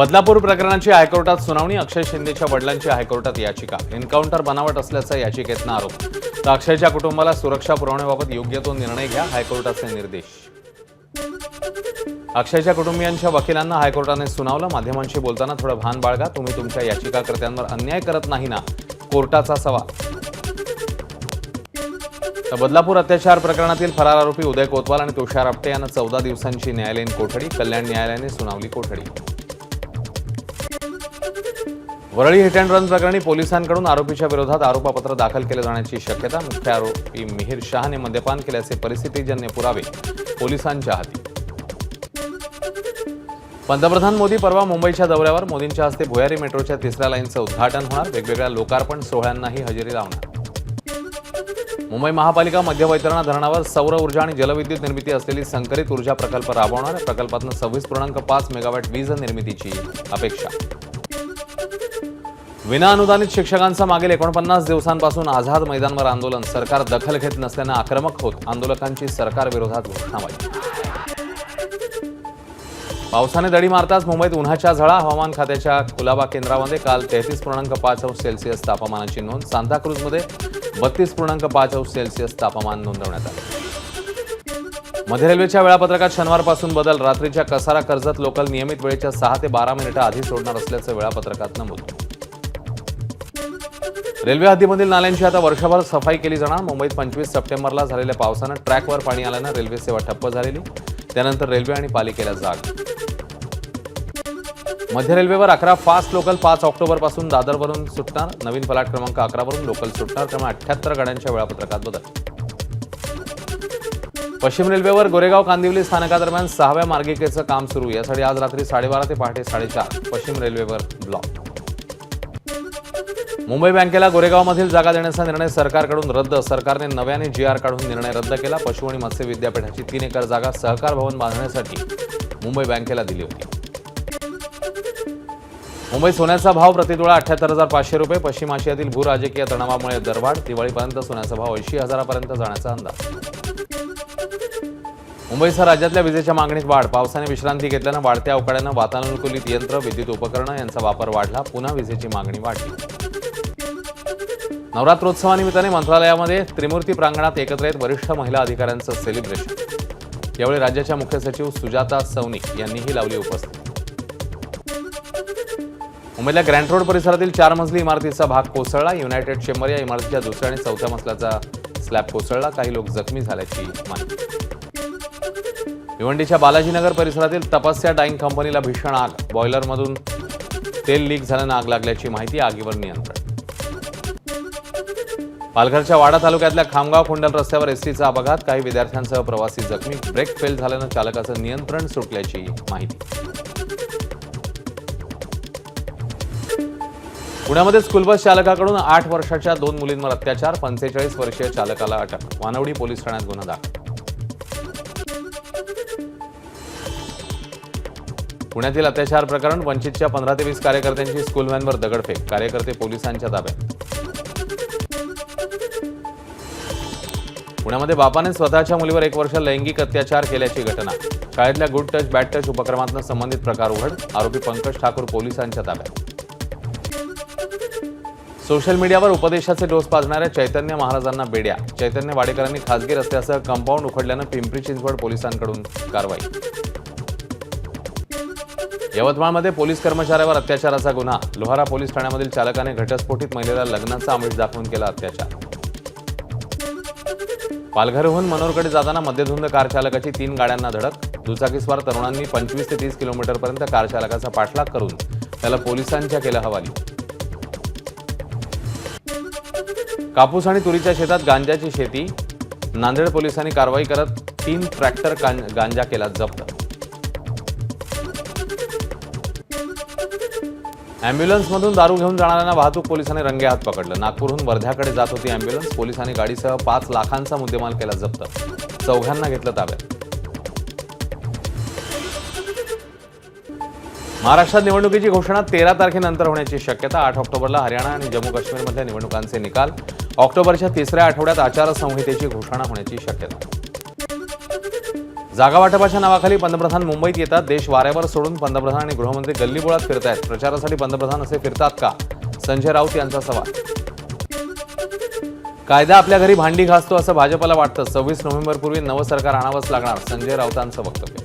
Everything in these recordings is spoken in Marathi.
बदलापूर प्रकरणाची हायकोर्टात सुनावणी। अक्षय शिंदेच्या वडिलांची हायकोर्टात याचिका। एन्काउंटर बनावट असल्याचा याचिकेतनं आरोप। तर अक्षयच्या कुटुंबाला सुरक्षा पुरवण्याबाबत योग्य तो निर्णय घ्या, हायकोर्टाचे निर्देश। अक्षयच्या कुटुंबियांच्या वकिलांना हायकोर्टाने सुनावलं। माध्यमांशी बोलताना थोडं भान बाळगा, तुम्ही तुमच्या याचिकाकर्त्यांवर अन्याय करत नाही ना, कोर्टाचा सवाल। तर बदलापूर अत्याचार प्रकरणातील फरार आरोपी उदय कोतवाल आणि तुषार आपटे यांना 14 दिवसांची न्यायालयीन कोठडी। कल्याण न्यायालयाने सुनावली कोठडी। वरळी हिट अँड रन प्रकरणी पोलिसांकडून आरोपीच्या विरोधात आरोपपत्र दाखल केले जाण्याची शक्यता। मुख्य आरोपी मिहिर शहाने मद्यपान केल्याचे परिस्थितीजन्य पुरावे पोलिसांच्या हाती। पंतप्रधान मोदी परवा मुंबईच्या दौऱ्यावर। मोदींच्या हस्ते भुयारी मेट्रोच्या 3ऱ्या लाईनचं उद्घाटन होणार। वेगवेगळ्या लोकार्पण सोहळ्यांनाही हजेरी लावणार। मुंबई महापालिका मध्यवैतरणा धरणावर सौर ऊर्जा आणि जलविद्युत निर्मिती असलेली संकरित ऊर्जा प्रकल्प राबवणार। प्रकल्पातून 26.5 मेगावॅट वीज निर्मितीची अपेक्षा। विनाअनुदानित शिक्षकांचं मागील 49 दिवसांपासून आझाद मैदानवर आंदोलन। सरकार दखल घेत नसल्यानं आक्रमक होत आंदोलकांची सरकार विरोधात घोषणाबाजी। पावसाने दडी मारताच मुंबईत उन्हाच्या झळा। हवामान खात्याच्या कुलाबा केंद्रामध्ये काल 33.5 सेल्सिअस तापमानाची नोंद। सांताक्रूजमध्ये 32.5 सेल्सिअस तापमान नोंदवण्यात आले। मध्य रेल्वेच्या वेळापत्रकात शनिवारपासून बदल। रात्रीच्या कसारा कर्जत लोकल नियमित वेळेच्या 6 ते 12 मिनिटं आधी सोडणार असल्याचं वेळापत्रकात नमूद। रेल्वे हद्दीमधील नाल्यांची आता वर्षभर सफाई केली जाणार। मुंबईत 25 सप्टेंबरला झालेल्या पावसानं ट्रॅकवर पाणी आल्यानं रेल्वे सेवा ठप्प झालेली। त्यानंतर रेल्वे आणि पालिकेला जाग। मध्य रेल्वेवर 11 फास्ट लोकल 5 ऑक्टोबरपासून दादरवरून सुटणार। नवीन फलाट क्रमांक 11 वरून लोकल सुटणार, त्यामुळे 78 गाड्यांच्या वेळापत्रकात बदल। पश्चिम रेल्वेवर गोरेगाव कांदिवली स्थानकादरम्यान 6व्या मार्गिकेचं काम सुरू। यासाठी आज रात्री 12:30 ते पहाटे 4:30 पश्चिम रेल्वेवर ब्लॉक। मुंबई बँकेला गोरेगावमधील जागा देण्याचा निर्णय सरकारकडून रद्द। सरकारने नव्याने GR काढून निर्णय रद्द केला। पशु आणि मत्स्य विद्यापीठाची 3 एकर जागा सहकार भवन बांधण्यासाठी मुंबई बँकेला दिली होती। मुंबई सोन्याचा भाव प्रतितोळा 78,500 रुपये। पश्चिम आशियातील भूराजकीय तणावामुळे दरवाढ। दिवाळीपर्यंत सोन्याचा भाव 80,000 पर्यंत जाण्याचा अंदाज। मुंबईसह राज्यातल्या विजेच्या मागणीत वाढ। पावसाने विश्रांती घेतल्यानं वाढत्या अवकाळ्यानं वातानुकूलित यंत्र, विद्युत उपकरणं यांचा वापर वाढला। पुन्हा विजेची मागणी वाढली। नवरात्रोत्सवानिमित्ताने मंत्रालयामध्ये त्रिमूर्ती प्रांगणात एकत्र येत वरिष्ठ महिला अधिकाऱ्यांचं सेलिब्रेशन। यावेळी राज्याच्या मुख्य सचिव सुजाता सौनिक यांनीही लावली उपस्थिती। मुंबईतल्या ग्रँट रोड परिसरातील 4 मजली इमारतीचा भाग कोसळला। युनायटेड चेंबर या इमारतीच्या 2ऱ्या आणि 4थ्या मजल्याचा स्लॅब कोसळला। काही लोक जखमी झाल्याची माहिती। भिवंडीच्या बालाजीनगर परिसरातील तपस्या डाईंग कंपनीला भीषण आग। बॉयलरमधून तेल लीक झाल्यानं आग लागल्याची माहिती। आगीवर नियंत्रण। पालघरच्या वाडा तालुक्यातल्या खामगाव कुंडल रस्त्यावर एसटीचा अपघात। काही विद्यार्थ्यांसह प्रवासी जखमी। ब्रेक फेल झाल्यानं चालकाचं नियंत्रण सुटल्याची माहिती। पुण्यामध्ये स्कूलबस चालकाकडून 8 वर्षाच्या 2 मुलींवर अत्याचार। 45 वर्षीय चालकाला अटक। वानवडी पोलीस ठाण्यात गुन्हा दाखल। पुण्यातील अत्याचार प्रकरण। वंचितच्या 15 ते 20 कार्यकर्त्यांची स्कूल व्हॅनवर दगडफेक। कार्यकर्ते पोलिसांच्या ताब्यात। पुण्यामध्ये बापाने स्वतःच्या मुलीवर 1 वर्ष लैंगिक अत्याचार केल्याची घटना। शाळेतल्या गुड टच बॅड टच उपक्रमातून संबंधित प्रकार उघड। आरोपी पंकज ठाकूर पोलिसांच्या ताब्यात। सोशल मीडियावर उपदेशाचे डोस पाजणाऱ्या चैतन्य महाराजांना बेड्या। चैतन्य वाडेकरांनी खासगी रस्त्यासह कंपाऊंड उखडल्यानं पिंपरी चिंचवड पोलिसांकडून कारवाई। यवतमाळमध्ये पोलीस कर्मचाऱ्यावर अत्याचाराचा गुन्हा। लोहारा पोलीस ठाण्यामधील चालकाने घटस्फोटित महिलेला लग्नाचा आमिष दाखवून केला अत्याचार। पालघरहून मनोरकडे जाताना मध्यधुंद कार चालकाची 3 गाड्यांना धडक। दुचाकीस्वार तरुणांनी 25 ते 30 किलोमीटरपर्यंत कार चालकाचा पाठलाग करून त्याला पोलिसांच्या केलं हवाली। कापूस आणि तुरीच्या शेतात गांजाची शेती। नांदेड पोलिसांनी कारवाई करत 3 ट्रॅक्टर गांजा केला जप्त। अँब्युलन्समधून दारू घेऊन जाणाऱ्यांना वाहतूक पोलिसांनी रंगेहात पकडलं। नागपूरहून वर्ध्याकडे जात होती अँब्युलन्स। पोलिसांनी गाडीसह 5 लाखांचा मुद्देमाल केला जप्त। 4घांना घेतलं ताब्यात। महाराष्ट्रात निवडणुकीची घोषणा 13 तारखेनंतर होण्याची शक्यता। 8 ऑक्टोबरला हरियाणा आणि जम्मू काश्मीरमधल्या निवडणुकांचे निकाल। ऑक्टोबरच्या 3ऱ्या आठवड्यात आचारसंहितेची घोषणा होण्याची शक्यता। जागा वाटपाच्या नावाखाली पंतप्रधान मुंबईत येतात, देश वाऱ्यावर सोडून पंतप्रधान आणि गृहमंत्री गल्लीबोळात फिरतायत. प्रचारासाठी पंतप्रधान असे फिरतात का? संजय राऊत यांचा सवाल. कायदा आपल्या घरी भांडी घासतो असं भाजपला वाटतं. 26 नोव्हेंबरपूर्वी नवं सरकार आणावंच लागणार, संजय राऊतांचं वक्तव्य.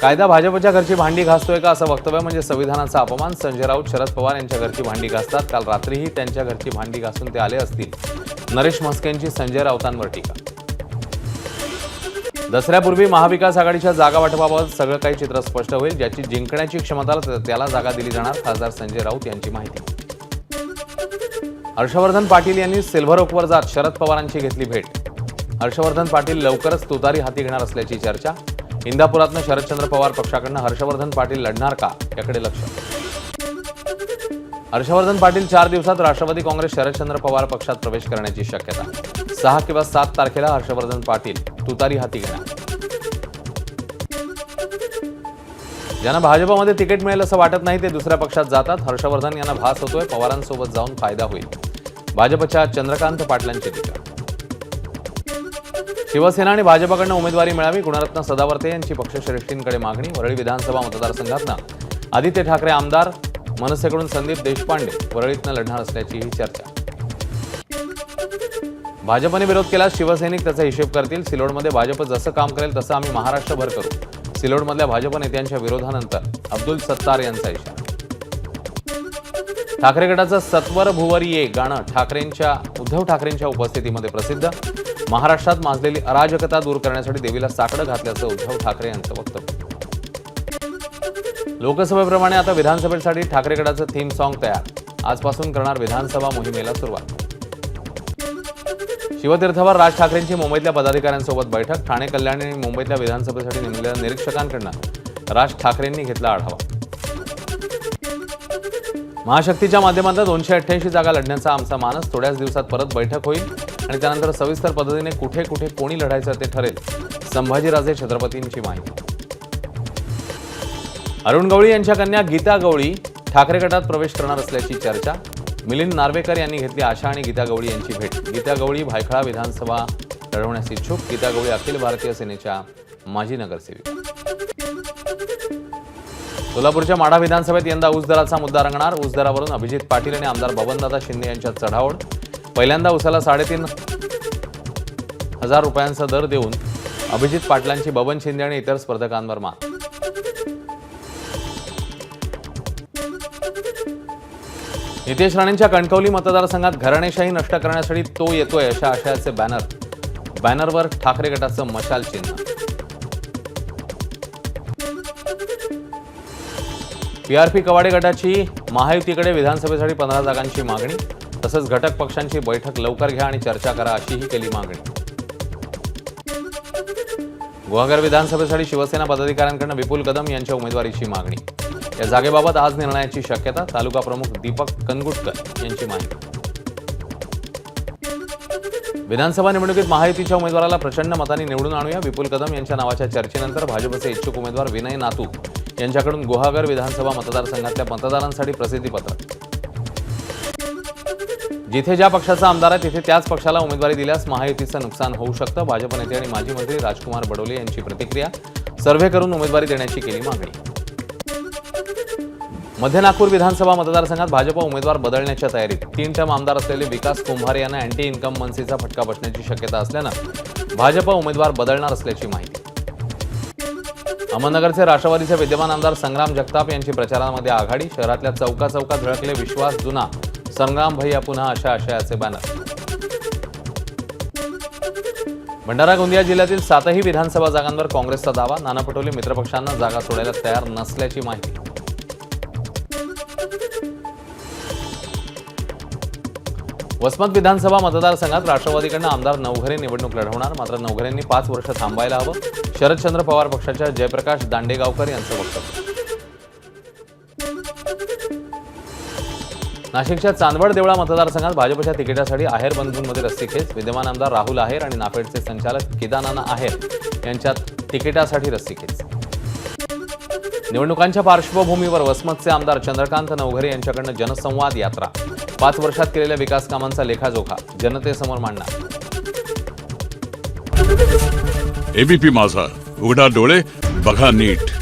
कायदा भाजपच्या घरची भांडी घासतोय का असं वक्तव्य म्हणजे संविधानाचा अपमान. संजय राऊत शरद पवार यांच्या घरची भांडी घासतात. काल रात्रीही त्यांच्या घरची भांडी घासून ते आले असतील. नरेश म्हस्केंची संजय राऊतांवर टीका. दसऱ्यापूर्वी महाविकास आघाडीच्या जागा वाटपाबाबत सगळं काही चित्र स्पष्ट होईल. ज्याची जिंकण्याची क्षमता त्याला जागा दिली जाणार, खासदार संजय राऊत यांची माहिती. हर्षवर्धन पाटील यांनी सिल्व्हर ओकवर जात शरद पवारांची घेतली भेट. हर्षवर्धन पाटील लवकरच तुतारी हाती घेणार असल्याची चर्चा. इंदापुरातनं शरदचंद्र पवार पक्षाकडनं हर्षवर्धन पाटील लढणार का याकडे लक्ष. हर्षवर्धन पाटील 4 दिवसात राष्ट्रवादी काँग्रेस शरदचंद्र पवार पक्षात प्रवेश करण्याची शक्यता. 6 किंवा 7 तारखेला हर्षवर्धन पाटील तुतारी हाती घेणार. ज्यांना भाजपमध्ये तिकीट मिळेल असं वाटत नाही ते दुसऱ्या पक्षात जातात. हर्षवर्धन यांना भास होतोय पवारांसोबत जाऊन फायदा होईल. भाजपच्या चंद्रकांत पाटलांची टीका. शिवसेना आणि भाजपकडनं उमेदवारी मिळावी, गुणरत्न सदावर्ते यांची पक्षश्रेष्ठींकडे मागणी. वरळी विधानसभा मतदारसंघातनं आदित्य ठाकरे आमदार, मनसेकडून संदीप देशपांडे वरळीतनं लढणार असल्याची ही चर्चा. भाजपने विरोध केल्यास शिवसैनिक त्याचा हिशेब करतील. सिल्लोडमध्ये भाजप जसं काम करेल तसं आम्ही महाराष्ट्रभर करू. सिल्लोडमधल्या भाजप नेत्यांच्या विरोधानंतर अब्दुल सत्तार यांचा इशारा. ठाकरे गटाचं सत्वर भुवर ये गाणं उद्धव ठाकरेंच्या उपस्थितीमध्ये प्रसिद्ध. महाराष्ट्रात माजलेली अराजकता दूर करण्यासाठी देवीला साकडं घातल्याचं उद्धव ठाकरे यांचं वक्तव्य. लोकसभेप्रमाणे आता विधानसभेसाठी ठाकरे गटाचं थीम सॉन्ग तयार. आजपासून करणार विधानसभा मोहिमेला सुरुवात. शिवतीर्थावर राज ठाकरेंची मुंबईतल्या पदाधिकाऱ्यांसोबत बैठक. ठाणे, कल्याण आणि मुंबईतल्या विधानसभेसाठी नेमलेल्या निरीक्षकांकडून राज ठाकरेंनी घेतला आढावा. महाशक्तीच्या माध्यमातून 288 जागा लढण्याचा आमचा मानस. थोड्याच दिवसात परत बैठक होईल आणि त्यानंतर सविस्तर पद्धतीने कुठे कुठे कोणी लढायचं ते ठरेल. संभाजीराजे छत्रपतींची माहिती. अरुण गवळी यांच्या कन्या गीता गवळी ठाकरे गटात प्रवेश करणार असल्याची चर्चा. मिलिंद नार्वेकर यांनी घेतली आशा आणि गीता गवळी यांची भेट. गीता गवळी भायखळा विधानसभा लढवण्यास इच्छुक. गीता गवळी अखिल भारतीय सेनेच्या माजी नगरसेविका. सोलापूरच्या माढा विधानसभेत यंदा ऊस दराचा मुद्दा रंगणार. ऊस दरावरून अभिजित पाटील आणि आमदार बबनदादा शिंदे यांच्यात चढाओढ. पहिल्यांदा ऊसाला 3,500 रुपयांचा दर देऊन अभिजित पाटलांची बबन शिंदे आणि इतर स्पर्धकांवर मात. नितेश राणेंच्या कणकवली मतदारसंघात घराणेशाही नष्ट करण्यासाठी तो येतोय अशा आशयाचे बॅनरवर ठाकरे गटाचं मशाल चिन्ह. पीआरपी कवाडे गटाची महायुतीकडे विधानसभेसाठी 15 जागांची मागणी. तसंच घटक पक्षांची बैठक लवकर घ्या आणि चर्चा करा अशीही केली मागणी. गुहागर विधानसभेसाठी शिवसेना पदाधिकाऱ्यांकडून विपुल कदम यांच्या उमेदवारीची मागणी. या जागेबाबत आज निर्णयाची शक्यता. तालुका प्रमुख दीपक कनगुटकर यांची माहिती. विधानसभा निवडणुकीत महायुतीच्या उमेदवाराला प्रचंड मतांनी निवडून आणूया. विपुल कदम यांच्या नावाच्या चर्चेनंतर भाजपचे इच्छुक उमेदवार विनय नातू यांच्याकडून गुहागर विधानसभा मतदारसंघातल्या मतदारांसाठी प्रसिद्धीपत्रक. जिथे ज्या पक्षाचा आमदार आहे तिथे त्याच पक्षाला उमेदवारी दिल्यास महायुतीचं नुकसान होऊ शकतं. भाजप नेते आणि माजी मंत्री राजकुमार बडोले यांची प्रतिक्रिया. सर्व्हे करून उमेदवारी देण्याची केली मागणी. मध्य नागपूर विधानसभा मतदारसंघात भाजप उमेदवार बदलण्याच्या तयारीत. 3 टर्म आमदार असलेले विकास कुंभारे यांना अँटी इन्कमन्सीचा फटका बसण्याची शक्यता असल्यानं भाजप उमेदवार बदलणार असल्याची माहिती. अहमदनगरचे राष्ट्रवादीचे विद्यमान आमदार संग्राम जगताप यांची प्रचारामध्ये आघाडी. शहरातल्या चौकाचौकात झळकले विश्वास जुना, संग्राम भैया पुन्हा अशा आशयाचे बॅनर. भंडारा गोंदिया जिल्ह्यातील 7ही विधानसभा जागांवर काँग्रेसचा दावा. नाना पटोले मित्रपक्षांना जागा सोडायला तयार नसल्याची माहिती. वसमत विधानसभा मतदारसंघात राष्ट्रवादीकडनं आमदार नवघरे निवडणूक लढवणार. मात्र नवघरेंनी 5 वर्ष थांबायला हवं. शरदचंद्र पवार पक्षाच्या जयप्रकाश दांडेगावकर यांचं वक्तव्य. नाशिकच्या चांदवड देवळा मतदारसंघात भाजपच्या तिकिटासाठी आहेर बंधूंमध्ये रस्सीखेच. विद्यमान आमदार राहुल आहेर आणि नाफेडचे संचालक केदारनाथ आहेर यांच्यात तिकिटासाठी रस्सीखेच. निवडणुकांच्या पार्श्वभूमीवर वसमतचे आमदार चंद्रकांत नवघरे यांच्याकडनं जनसंवाद यात्रा. 5 वर्षात केलेल्या विकास कामांचा लेखाजोखा जनतेसमोर मांडणार. एबीपी माझा, उघडा डोळे बघा नीट.